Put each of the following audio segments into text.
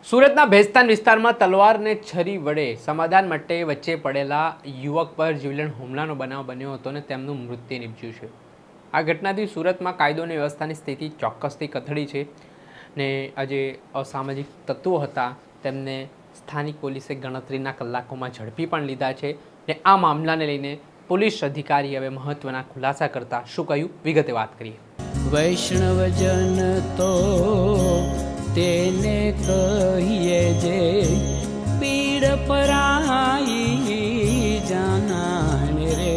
સુરતના ભેસ્તાન વિસ્તારમાં તલવાર ને છરી વડે સમાધાન માટે વચ્ચે પડેલા યુવક પર જીવલેણ હુમલાનો બનાવ બન્યો હતો અને તેમનું મૃત્યુ નિપજ્યું છે। આ ઘટનાથી સુરતમાં કાયદો અને વ્યવસ્થાની સ્થિતિ ચોક્કસથી કથળી છે ને આજે અસામાજિક તત્વો હતા તેમને સ્થાનિક પોલીસે ગણતરીના કલાકોમાં ઝડપી પણ લીધા છે ને આ મામલાને લઈને પોલીસ અધિકારી હવે મહત્વના ખુલાસા કરતા શું કહ્યું વિગતે વાત કરીએ। વૈષ્ણવજન તો તેને કહીએ જે પીડ પરાઈ જાનાને રે।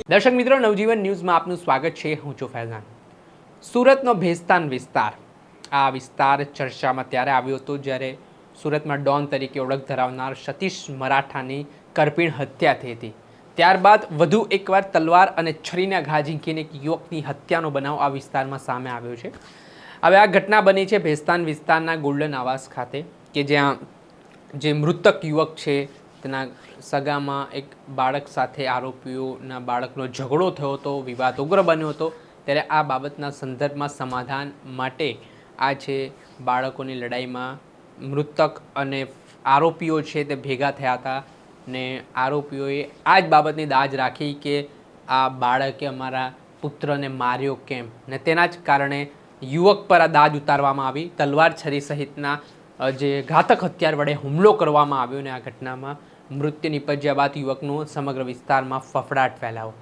દર્શક મિત્રો, નવજીવન ન્યૂઝમાં આપનું સ્વાગત છે। હું છું ફૈઝાન। સુરતનો ભેસ્તાન વિસ્તાર, આ વિસ્તાર ચર્ચામાં ત્યારે આવ્યો હતો જ્યારે સુરતમાં ડોન તરીકે ઓળખ ધરાવનાર સતીશ મરાઠાની કરપીણ હત્યા થઈ હતી। ત્યારબાદ વધુ એકવાર તલવાર અને છરીના ઘા ઝીંકીને એક યુવકની હત્યાનો બનાવ આ વિસ્તારમાં સામે આવ્યો છે। હવે આ ઘટના બની છે ભેસ્તાન વિસ્તારના ગોલ્ડન આવાસ ખાતે કે જ્યાં જે મૃતક યુવક છે તેના સગામાં એક બાળક સાથે આરોપીઓના બાળકનો ઝઘડો થયો હતો, વિવાદ ઉગ્ર બન્યો હતો। ત્યારે આ બાબતના સંદર્ભમાં સમાધાન માટે આ છે બાળકોની લડાઈમાં મૃતક અને આરોપીઓ છે તે ભેગા થયા હતા ને આરોપીઓએ આ જ બાબતની દાજ રાખી કે આ બાળકે અમારા પુત્રને માર્યો કેમ, ને તેના જ કારણે યુવક પર આ દાજ ઉતારવામાં આવી। તલવાર છરી સહિતના જે ઘાતક હથિયાર વડે હુમલો કરવામાં આવ્યો ને આ ઘટનામાં મૃત્યુ નિપજ્યા બાદ યુવકનો સમગ્ર વિસ્તારમાં ફફડાટ ફેલાયો।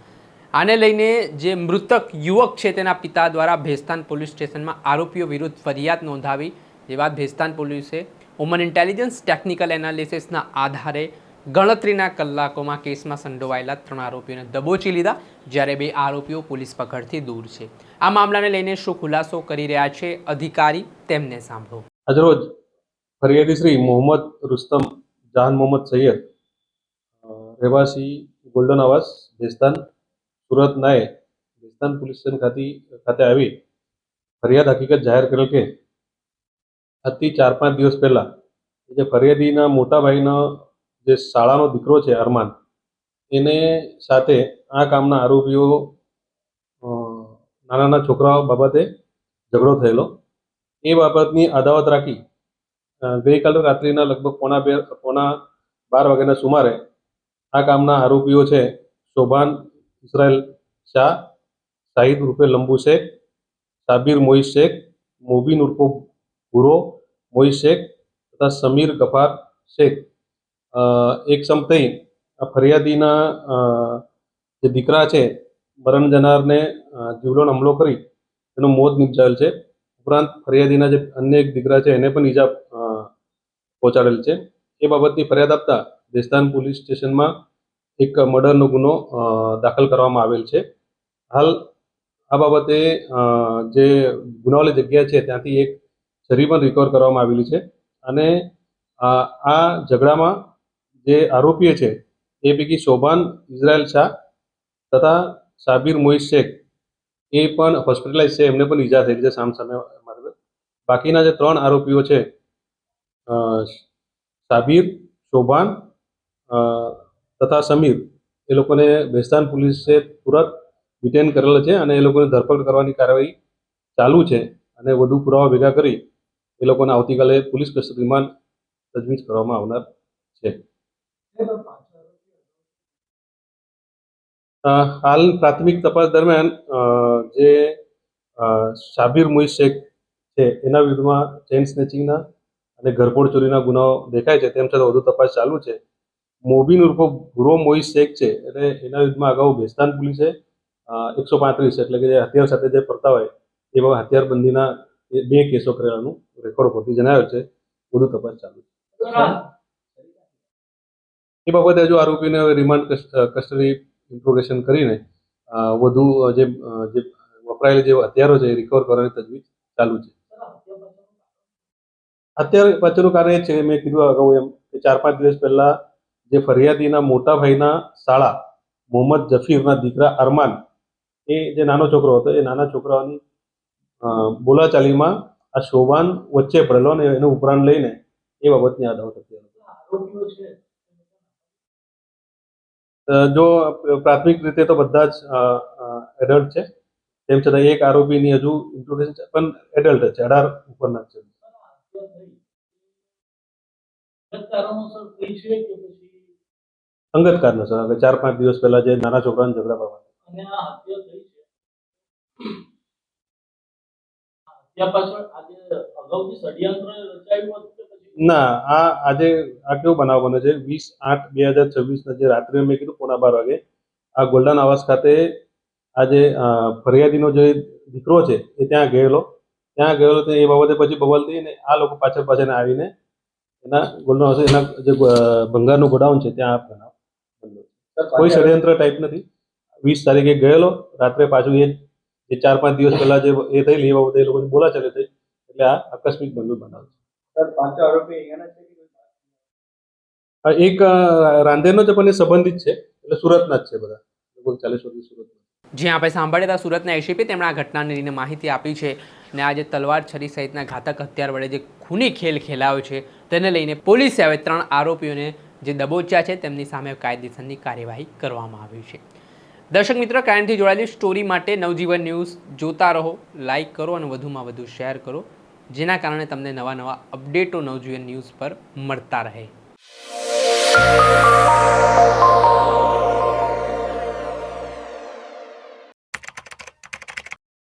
આને લઈને જે મૃતક યુવક છે તેના પિતા દ્વારા ભેસ્તાન પોલીસ સ્ટેશનમાં આરોપીઓ વિરુદ્ધ ફરિયાદ નોંધાવી। જે બાદ ભેસ્તાન પોલીસે વુમન ઇન્ટેલિજન્સ ટેકનિકલ એનાલિસિસના આધારે ગણતરીના કલાકોમાં કેસમાં સંડોવાયેલા 3 આરોપીઓને દબોચી લીધા, જ્યારે 2 આરોપીઓ પોલીસ પકડથી દૂર છે। આ મામલાને લઈને શું ખુલાસો કરી રહ્યા છે અધિકારી, તેમને સાંભળો। આજરોજ ફરિયાદી શ્રી મોહમ્મદ રુસ્તમ જહાન મોહમ્મદ સૈયદ, રહેવાસી ગોલ્ડન આવાસ ભેસ્તાન સુરત નાએ ભેસ્તાન પોલીસ સ્ટેશન ખાતે આવી ફરિયાદ હકીકત જાહેર કરેલ કે આજથી 4-5 દિવસ પહેલા જે ફરિયાદીના મોટા ભાઈનો જે શાળાનો દીકરો છે અરમાન, એને સાથે આ કામના આરોપીઓ નાના છોકરાઓ બાબતે ઝઘડો થયેલો। એ બાબતની અદાવત રાખી ગઈકાલે રાત્રિના લગભગ પોણા 12 વાગ્યાના સુમારે આ કામના આરોપીઓ છે શોભાન ઇસરાયલ શાહ, શાહિદ ઉર્ફે લંબુ શેખ, સાબિર મોઈસ શેખ, મોબીન ઉર્ફે ભૂરો મોઈસ શેખ તથા સમીર ગફાર શેખ એક સમ થઈ આ ફરિયાદીના જે દીકરા છે મરણ જનારને જીવલેણ હુમલો કરી તેનું મોત નિપજાવેલ છે। ઉપરાંત ફરિયાદીના જે અન્ય એક દીકરા છે એને પણ ઈજા પહોંચાડેલ છે। એ બાબતની ફરિયાદ આપતા ભેસ્તાન પોલીસ સ્ટેશનમાં એક મર્ડરનો ગુનો દાખલ કરવામાં આવેલ છે। હાલ આ બાબતે જે ગુનાવાળી જગ્યા છે ત્યાંથી એક છરી પણ રિકવર કરવામાં આવેલી છે અને આ ઝઘડામાં જે આરોપીઓ છે એ પૈકી શોભાન ઇઝરાયલ શાહ તથા સાબિર મોઈસ શેખ એ પણ હોસ્પિટલાઇઝ છે, એમને પણ ઈજા થઈ છે સામસામે। બાકીના જે 3 આરોપીઓ છે સાબિર, શોભાન તથા સમીર, એ લોકોને ભેસ્તાન પોલીસે તુરંત ડિટેન કરેલ છે અને એ લોકોને ધરપકડ કરવાની કાર્યવાહી ચાલુ છે અને વધુ પુરાવા ભેગા કરી એ લોકોને આવતીકાલે પોલીસ કસ્ટડીમાં તજવીજ કરવામાં આવનાર છે। હાલ પ્રાથમિક તપાસ દરમિયાન જે સાબિર મોઈસ શેખ છે એના વિરુદ્ધમાં ચેઇન સ્નેચિંગના અને ઘરફોડ ચોરીના ગુનાઓ દેખાય છે, તેમ છતાં વધુ તપાસ ચાલુ છે। મોબીન ઉર્ફે ભૂરો મોઈસ શેખ છે એટલે એના વિરુદ્ધમાં અગાઉ ભેસ્તાન પોલીસે 135 એટલે કે જે હથિયાર સાથે જે ફરતા હોય એવા હથિયારબંધીના 2 કેસો કરેલાનું રેકોર્ડ પરથી જણાવ્યું છે। વધુ તપાસ ચાલુ છે। એ બાબતે હજુ આરોપીને રિમાન્ડ કસ્ટડી ઇન્ટ્રોગેશન કરીને વધુ જે વપરાયેલા જે હથિયારો છે એ રિકવર કરવાની તજવીજ ચાલુ છે। અત્યારે પાછળનું કારણ એ છે, મેં કીધું અગાઉ એમ કે 4-5 દિવસ પહેલા જે ફરિયાદીના મોટા ભાઈના શાળા મોહમ્મદ જફીરના દીકરા અરમાન, એ જે નાનો છોકરો હતો એ નાના છોકરાઓની બોલાચાલીમાં આ શોભાન વચ્ચે પડેલો અને એનું ઉપરાંત લઈને એ બાબતની અદાવત હતી। જો પ્રાથમિક રીતે તો બધા જ એડલ્ટ છે, તેમ છતાં એક આરોપીની હજુ ઇન્ટ્રોગેશન પણ એડલ્ટ છે, 18 ઉપરના છે। અંગત કારણસર હવે 4-5 દિવસ પહેલા જે નાના છોકરાને ઝઘડા બાબતે ના આજે આ કેવો બનાવ બને છે 20/8/2026 જે રાત્રે મેં કીધું 11:15 વાગે આ ગોલ્ડન આવાસ ખાતે આજે ફરિયાદીનો જે દીકરો છે એ ત્યાં ગયેલો તો એ બાબતે પછી બવાલ થઈને આ લોકો પાછળ આવીને એના ગોલ્ડન હાઉસ એના જે ભંગારનું ગોડાઉન છે ત્યાં આ બનાવ બન્યો. કોઈ ષડયંત્ર ટાઈપ નથી. 20 તારીખે ગયેલો રાત્રે પાછું એ જે 4-5 દિવસ પહેલા જે એ થયેલી એ બાબતે એ લોકોની બોલાચાલી થઈ એટલે આ આકસ્મિક બનાવ છે. એક રાંદેરનો છે પણ એ સંબંધિત છે એટલે સુરતના જ છે બધા લગભગ 40 વર્ષથી સુરતના. જે આપણે સાંભળ્યા હતા સુરતના એસીપી તેમણે આ ઘટનાને લઈને માહિતી આપી છે અને આ જે તલવાર છરી સહિતના ઘાતક હથિયાર વડે જે ખૂની ખેલ ખેલાયો છે તેને લઈને પોલીસે હવે 3 આરોપીઓને જે દબોચ્યા છે તેમની સામે કાયદેસરની કાર્યવાહી કરવામાં આવી છે. દર્શક મિત્રો, કાયમથી જોડાયેલી સ્ટોરી માટે નવજીવન ન્યૂઝ જોતા રહો, લાઇક કરો અને વધુમાં વધુ શેર કરો, જેના કારણે તમને નવા અપડેટો નવજીવન ન્યૂઝ પર મળતા રહે.